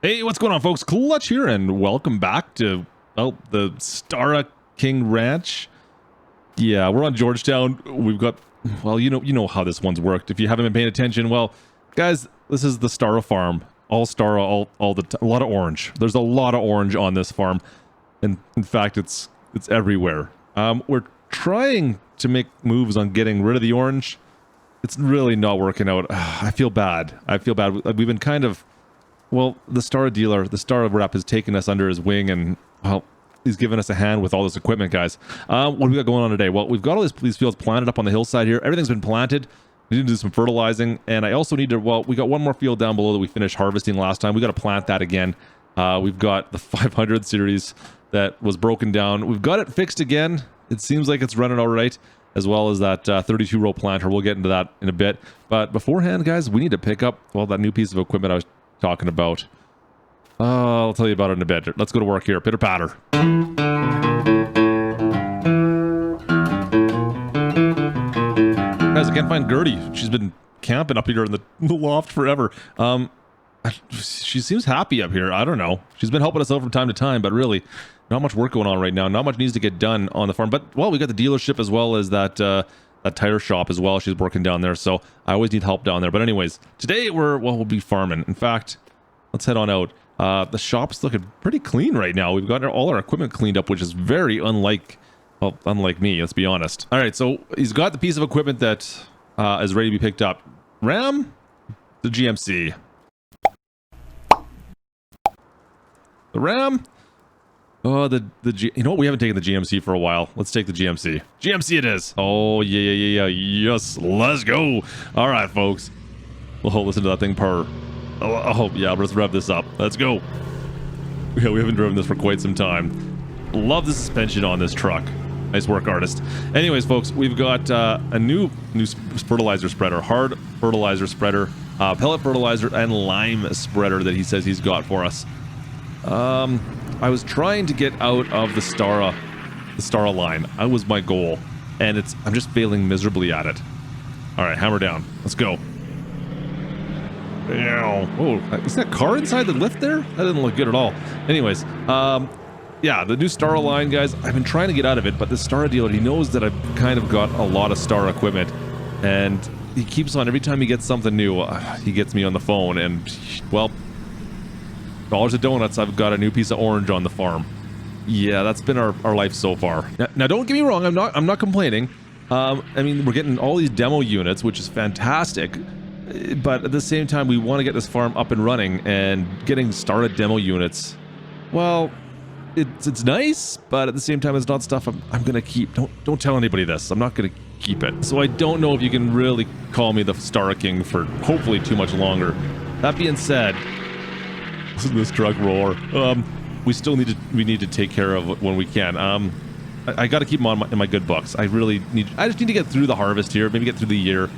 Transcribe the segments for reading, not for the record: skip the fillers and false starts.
Hey, what's going on, folks? Klutch here, and welcome back to, well, the Stara King Ranch. Yeah, we're on Georgetown. We've got, well, you know how this one's worked. If you haven't been paying attention, well, guys, this is the Stara farm. All Stara, all the time. A lot of orange. There's a lot of orange on this farm, and in fact, it's everywhere. We're trying to make moves on getting rid of the orange. It's really not working out. I feel bad. We've been kind of... Well, the Stara dealer, the Stara rep has taken us under his wing and, well, he's given us a hand with all this equipment, guys. What do we got going on today? Well, we've got all these fields planted up on the hillside here. Everything's been planted. We need to do some fertilizing, and I also need to, well, we got one more field down below that we finished harvesting last time. We got to plant that again. We've got the 500 series that was broken down. We've got it fixed again. It seems like it's running all right, as well as that 32-row planter. We'll get into that in a bit. But beforehand, guys, we need to pick up, well, that new piece of equipment I was talking about. I'll tell you about it in a bit. Let's go to work here. Pitter patter. Guys, I can't find Gertie. She's been camping up here in the loft forever. She seems happy up here. I don't know. She's been helping us out from time to time, but really, not much work going on right now. Not much needs to get done on the farm. But, well, we got the dealership as well as that tire shop as well. She's working down there, so I always need help down there. But anyways, today we'll be farming. In fact, let's head on out. The shop's looking pretty clean right now. We've got all our equipment cleaned up, which is very unlike me, let's be honest. All right, so he's got the piece of equipment that is ready to be picked up. Ram, the GMC. The Ram. Oh, you know what? We haven't taken the GMC for a while. Let's take the GMC. GMC it is. Oh, yeah. Yes, let's go. All right, folks. We'll listen to that thing purr. Oh, yeah, let's rev this up. Let's go. Yeah, we haven't driven this for quite some time. Love the suspension on this truck. Nice work, artist. Anyways, folks, we've got a new fertilizer spreader. Hard fertilizer spreader. Pellet fertilizer and lime spreader that he says he's got for us. I was trying to get out of the Stara line. That was my goal, and I'm just failing miserably at it. All right, hammer down. Let's go. Oh, is that car inside the lift there? That didn't look good at all. Anyways, yeah, the new Stara line, guys. I've been trying to get out of it, but the Stara dealer, he knows that I've kind of got a lot of Stara equipment, and he keeps on, every time he gets something new, he gets me on the phone, and, well, dollars of donuts, I've got a new piece of orange on the farm. Yeah, that's been our life so far. Now, don't get me wrong, I'm not complaining. I mean, we're getting all these demo units, which is fantastic. But at the same time, we want to get this farm up and running, and getting started demo units, well, it's nice, but at the same time, it's not stuff I'm gonna keep. Don't tell anybody this. I'm not gonna keep it. So I don't know if you can really call me the Stara King for hopefully too much longer. That being said, listen to this truck roar. We still need to take care of it when we can. I got to keep them on in my good books. I just need to get through the harvest here. Maybe get through the year.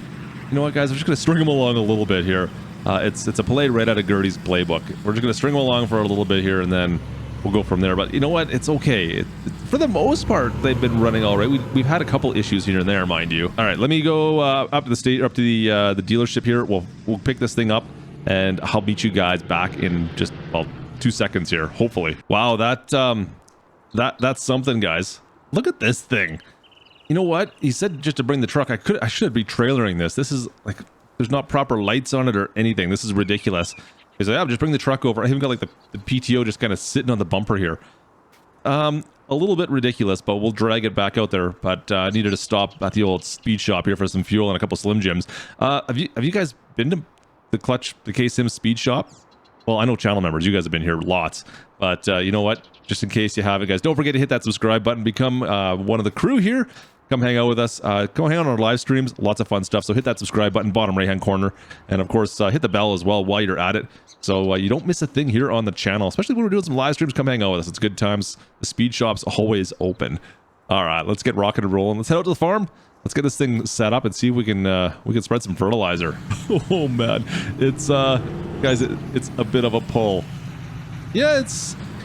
You know what, guys? I'm just gonna string them along a little bit here. It's a play right out of Gertie's playbook. We're just gonna string them along for a little bit here, and then we'll go from there. But you know what? It's okay. For the most part, they've been running all right. We've had a couple issues here and there, mind you. All right, let me go up to the dealership here. We'll pick this thing up, and I'll meet you guys back in just, well, 2 seconds here, hopefully. Wow, that's something, guys. Look at this thing. You know what? He said just to bring the truck. I should be trailering this. This is like, there's not proper lights on it or anything. This is ridiculous. He's like, yeah, just bring the truck over. I even got like the PTO just kind of sitting on the bumper here. A little bit ridiculous, but we'll drag it back out there. But I needed to stop at the old speed shop here for some fuel and a couple Slim Jims. Have you guys been to the Klutch, the K-Sim speed shop? Well, I know channel members. You guys have been here lots. But you know what? Just in case you haven't, guys, don't forget to hit that subscribe button. Become one of the crew here. Come hang out with us. Come hang out on our live streams. Lots of fun stuff. So hit that subscribe button, bottom right-hand corner. And, of course, hit the bell as well while you're at it. So you don't miss a thing here on the channel. Especially when we're doing some live streams, come hang out with us. It's good times. The speed shop's always open. All right, let's get rocking and rolling. Let's head out to the farm. Let's get this thing set up and see if we can spread some fertilizer. Oh, man. It's, guys, it's a bit of a pull. Yeah,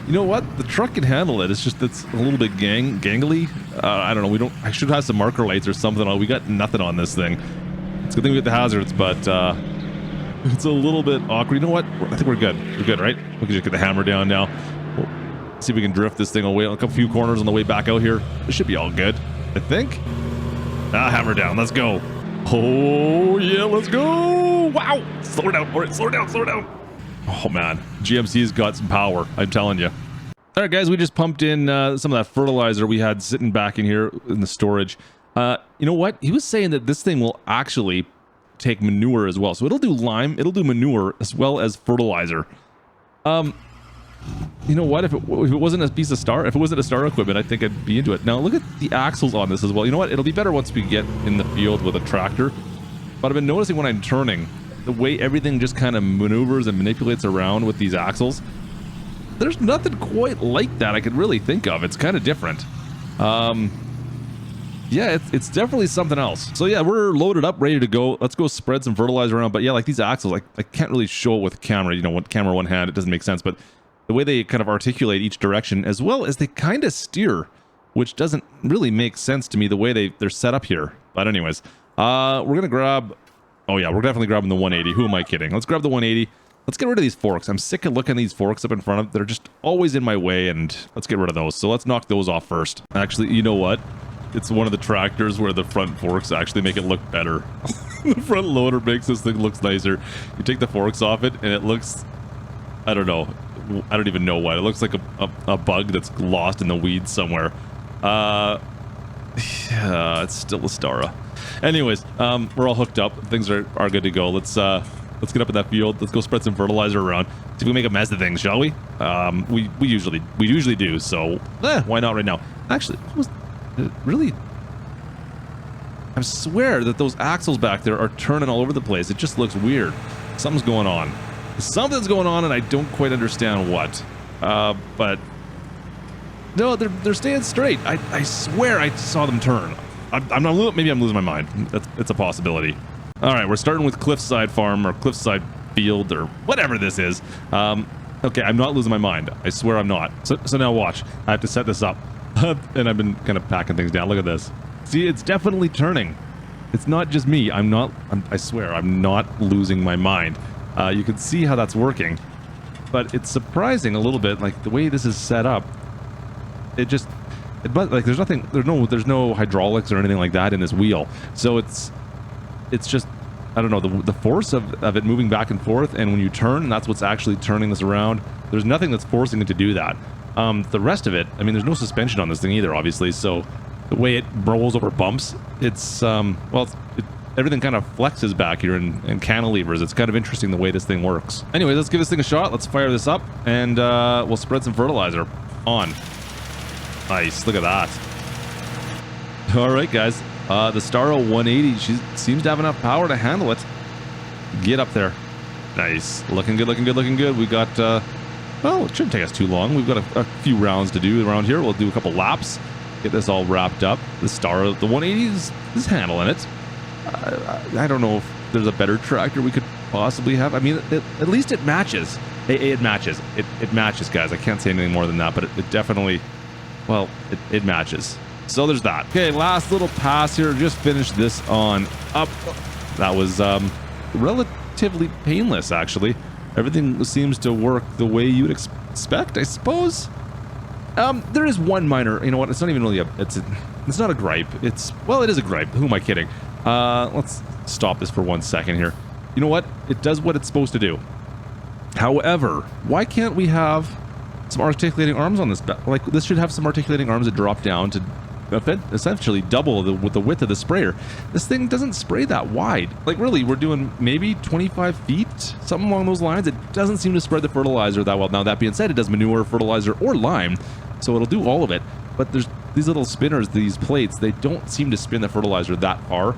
you know what? The truck can handle it. It's just it's a little bit gangly. I don't know. I should have some marker lights or something. We got nothing on this thing. It's a good thing we get the hazards, but It's a little bit awkward. You know what? I think we're good. We're good, right? We can just get the hammer down now. We'll see if we can drift this thing away. A few corners on the way back out here. It should be all good, I think. Hammer down. Let's go. Oh, yeah, let's go. Wow. Slow down. All right, slow down, slow down. Oh, man. GMC's got some power, I'm telling you. All right, guys, we just pumped in some of that fertilizer we had sitting back in here in the storage. You know what? He was saying that this thing will actually take manure as well. So it'll do lime, it'll do manure as well as fertilizer. You know what? If it wasn't a piece of Stara, if it wasn't a Stara equipment, I think I'd be into it. Now look at the axles on this as well. You know what? It'll be better once we get in the field with a tractor. But I've been noticing when I'm turning, the way everything just kind of maneuvers and manipulates around with these axles. There's nothing quite like that I could really think of. It's kind of different. Yeah, it's definitely something else. So yeah, we're loaded up, ready to go. Let's go spread some fertilizer around. But yeah, like these axles, I can't really show it with camera. You know, camera one hand, it doesn't make sense. But the way they kind of articulate each direction, as well as they kind of steer, which doesn't really make sense to me the way they're set up here. But anyways, we're gonna grab. Oh yeah, we're definitely grabbing the 180. Who am I kidding? Let's grab the 180. Let's get rid of these forks. I'm sick of looking at these forks up in front of. They're just always in my way, and let's get rid of those. So let's knock those off first. Actually, you know what? It's one of the tractors where the front forks actually make it look better. The front loader makes this thing looks nicer. You take the forks off it, and it looks, I don't know. I don't even know what. It looks like a bug that's lost in the weeds somewhere. Yeah, it's still a Stara. Anyways, we're all hooked up. Things are good to go. Let's get up in that field. Let's go spread some fertilizer around. See if we make a mess of things, shall we? We usually do. So, why not right now? Actually, really, I swear that those axles back there are turning all over the place. It just looks weird. Something's going on. Something's going on, and I don't quite understand what. But no, they're staying straight. I swear I saw them turn. Maybe I'm losing my mind. It's a possibility. All right, we're starting with Cliffside Farm or Cliffside Field or whatever this is. Okay, I'm not losing my mind. I swear I'm not. So now watch. I have to set this up. And I've been kind of packing things down. Look at this. See, it's definitely turning. It's not just me. I swear, I'm not losing my mind. You can see how that's working. But it's surprising a little bit, like the way this is set up. Like there's no hydraulics or anything like that in this wheel. So it's just, I don't know, the force of it moving back and forth, and when you turn, that's what's actually turning this around. There's nothing that's forcing it to do that. The rest of it, I mean, there's no suspension on this thing either, obviously, so the way it rolls over bumps, it's, everything kind of flexes back here and cantilevers. It's kind of interesting the way this thing works. Anyway, let's give this thing a shot. Let's fire this up, and we'll spread some fertilizer on. Nice, look at that. All right, guys. The Stara 180, she seems to have enough power to handle it. Get up there. Nice. Looking good, looking good, looking good. We got, well, it shouldn't take us too long. We've got a few rounds to do around here. We'll do a couple laps, get this all wrapped up. The Stara, the 180 is handling it. I don't know if there's a better tractor we could possibly have. I mean, at least it matches. It matches. It matches, guys. I can't say anything more than that, but it definitely, well, it matches. So there's that. Okay, last little pass here. Just finished this on up. That was relatively painless, actually. Everything seems to work the way you'd expect, I suppose. There is one minor, you know what, it's not even really it's not a gripe. Well, it is a gripe. Who am I kidding? Let's stop this for 1 second here. You know what? It does what it's supposed to do. However, why can't we have some articulating arms on this? Like, this should have some articulating arms that drop down to essentially double the width of the sprayer. This thing doesn't spray that wide. Like, really, we're doing maybe 25 feet, something along those lines. It doesn't seem to spread the fertilizer that well. Now, that being said, it does manure, fertilizer, or lime, so it'll do all of it. But there's these little spinners, these plates, they don't seem to spin the fertilizer that far.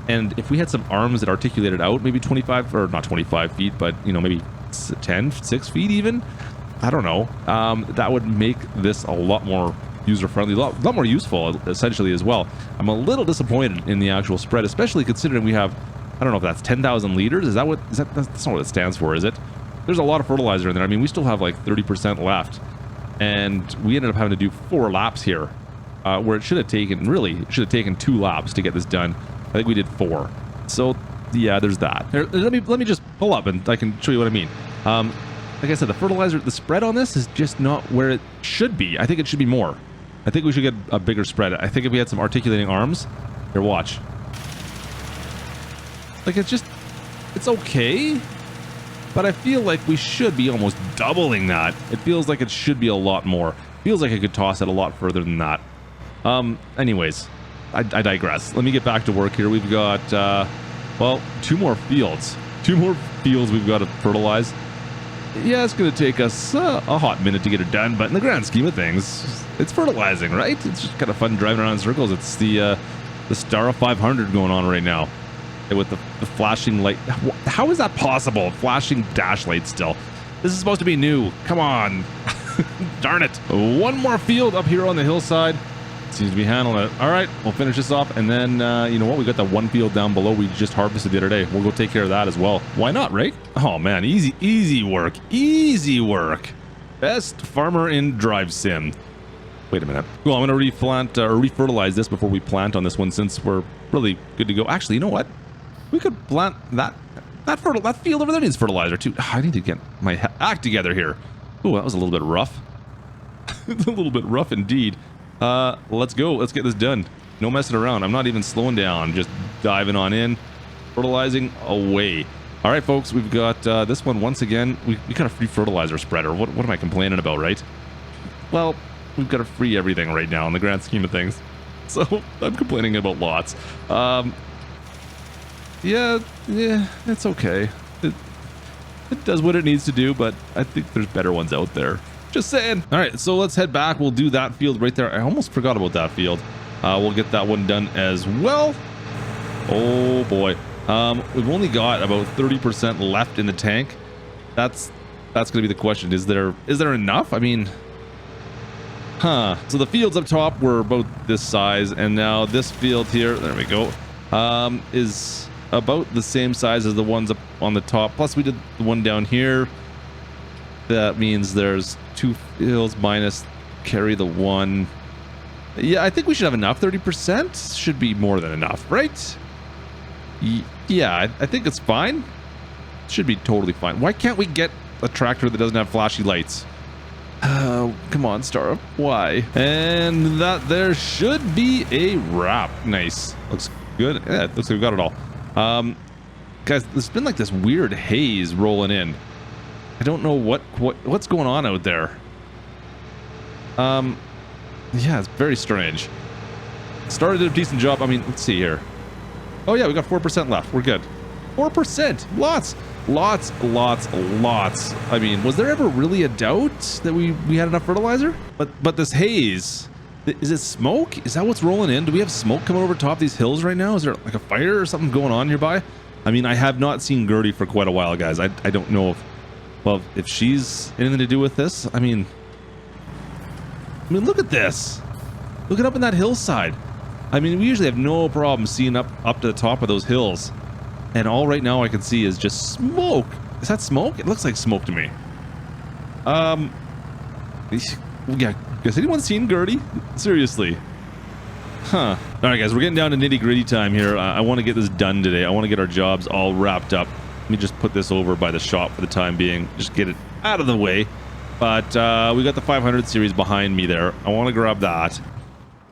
And if we had some arms that articulated out, maybe 25, or not 25 feet, but, you know, maybe 6 feet even, I don't know, that would make this a lot more user-friendly, a lot more useful, essentially, as well. I'm a little disappointed in the actual spread, especially considering we have, I don't know if that's 10,000 liters. That's not what it stands for, is it? There's a lot of fertilizer in there. I mean, we still have like 30% left, and we ended up having to do 4 laps here, where it should have taken 2 laps to get this done. I think we did 4. So Yeah, there's that. Here, let me just pull up and I can show you what I mean. Like I said, the fertilizer, the spread on this is just not where it should be. I think it should be more. I think we should get a bigger spread. I think if we had some articulating arms, here, watch. Like it's okay, but I feel like we should be almost doubling that. It feels like it should be a lot more. Feels like I could toss it a lot further than that. Anyways, I digress. Let me get back to work here. We've got, well, 2 more fields. 2 more fields we've got to fertilize. Yeah, it's going to take us a hot minute to get it done, but in the grand scheme of things, it's fertilizing, right? It's just kind of fun driving around in circles. It's the Stara 500 going on right now with the flashing light. How is that possible? Flashing dash light still. This is supposed to be new. Come on. Darn it. 1 more field up here on the hillside. Seems to be handling it. All right, we'll finish this off, and then you know what? We got that 1 field down below we just harvested the other day. We'll go take care of that as well. Why not, right? Oh man, easy work. Easy work. Best farmer in Drive Sim. Wait a minute. Well, I'm going to refertilize this before we plant on this one, since we're really good to go. Actually, you know what? We could plant that field over there needs fertilizer too. I need to get my act together here. Oh, that was a little bit rough. It's a little bit rough indeed. Let's go. Let's get this done. No messing around. I'm not even slowing down. Just diving on in. Fertilizing away. All right, folks. We've got this one once again. We got a free fertilizer spreader. What am I complaining about, right? Well, we've got a free everything right now in the grand scheme of things. So I'm complaining about lots. Yeah, it's okay. It does what it needs to do, but I think there's better ones out there. Just saying. All right, so let's head back. We'll do that field right there. I almost forgot about that field. We'll get that one done as well. Oh boy. We've only got about 30% left in the tank. That's going to be the question. Is there enough? I mean, so the fields up top were about this size, and now this field here, there we go, is about the same size as the ones up on the top. Plus we did the one down here. That means there's 2 fields minus carry the 1. Yeah, I think we should have enough. 30% should be more than enough, right? Yeah, I think it's fine. Should be totally fine. Why can't we get a tractor that doesn't have flashy lights? Come on, Stara. Why? And that there should be a wrap. Nice. Looks good. Yeah, it looks like we got it all. Guys, there's been like this weird haze rolling in. I don't know what's going on out there. Yeah, it's very strange. Started a decent job. I mean, let's see here. Oh yeah, we got 4% left. We're good. 4%. Lots. I mean, was there ever really a doubt that we had enough fertilizer? But this haze, is it smoke? Is that what's rolling in? Do we have smoke coming over top these hills right now? Is there like a fire or something going on nearby? I mean, I have not seen Gertie for quite a while, guys. I don't know if she's anything to do with this. I mean, look at this. Look it up in that hillside. I mean, we usually have no problem seeing up to the top of those hills. And all right now I can see is just smoke. Is that smoke? It looks like smoke to me. Yeah, has anyone seen Gertie? Seriously. Huh. All right, guys, we're getting down to nitty-gritty time here. I want to get this done today. I want to get our jobs all wrapped up. Let me just put this over by the shop for the time being. Just get it out of the way. But we got the 500 series behind me there. I want to grab that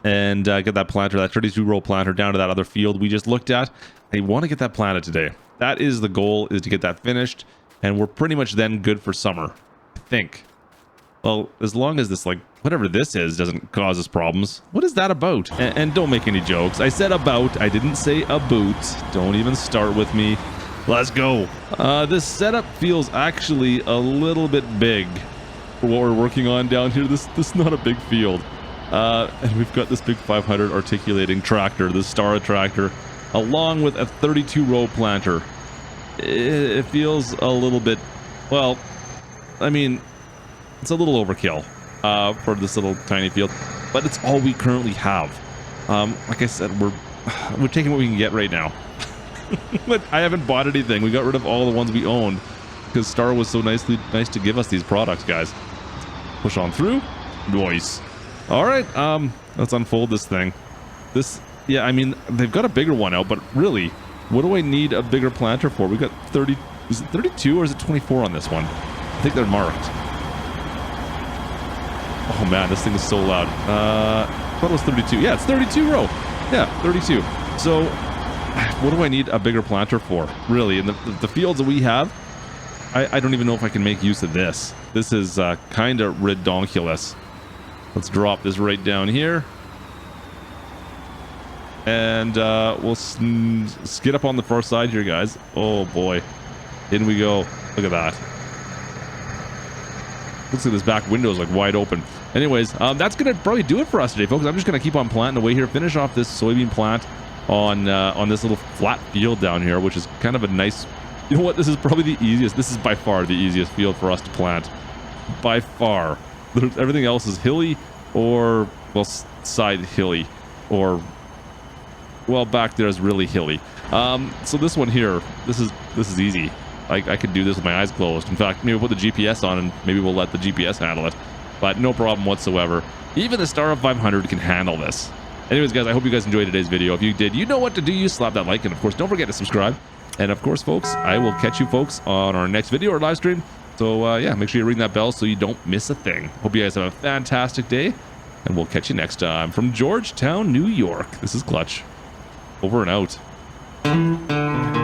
and get that planter, that 32-row planter down to that other field we just looked at. I want to get that planted today. That is the goal, is to get that finished. And we're pretty much then good for summer, I think. Well, as long as this, like, whatever this is, doesn't cause us problems. What is that about? And don't make any jokes. I said about. I didn't say a boot. Don't even start with me. Let's go. This setup feels actually a little bit big for what we're working on down here. This is not a big field. And we've got this big 500 articulating tractor, the Stara tractor, along with a 32-row planter. It feels a little bit, well, I mean, it's a little overkill for this little tiny field, but it's all we currently have. Like I said, we're taking what we can get right now. But I haven't bought anything. We got rid of all the ones we owned because Stara was so nice to give us these products, guys. Push on through. Nice. All right, let's unfold this thing. Yeah, I mean, they've got a bigger one out, but really, What do I need a bigger planter for? We got 30. Is it 32 or is it 24 on this one? I think they're marked. Oh man, this thing is so loud. I thought it was 32. Yeah, it's 32 row. Yeah, 32. So what do I need a bigger planter for? Really, in the fields that we have, I don't even know if I can make use of this. This is kind of redonkulous. Let's drop this right down here. And we'll skid up on the far side here, guys. Oh boy. In we go. Look at that. Looks like this back window is like wide open. Anyways, that's going to probably do it for us today, folks. I'm just going to keep on planting away here. Finish off this soybean plant on this little flat field down here, which is kind of a nice... You know what? This is probably the easiest. This is by far the easiest field for us to plant. By far. Everything else is hilly or, well, side hilly. Or, well, back there is really hilly. So this one here, this is easy. I could do this with my eyes closed. In fact, maybe we'll put the GPS on and maybe we'll let the GPS handle it. But no problem whatsoever. Even the Stara 500 can handle this. Anyways, guys, I hope you guys enjoyed today's video. If you did, you know what to do. You slap that like, and of course, don't forget to subscribe. And of course, folks, I will catch you folks on our next video or live stream. So yeah, make sure you ring that bell so you don't miss a thing. Hope you guys have a fantastic day, and we'll catch you next time. From Georgetown, New York, this is Klutch. Over and out.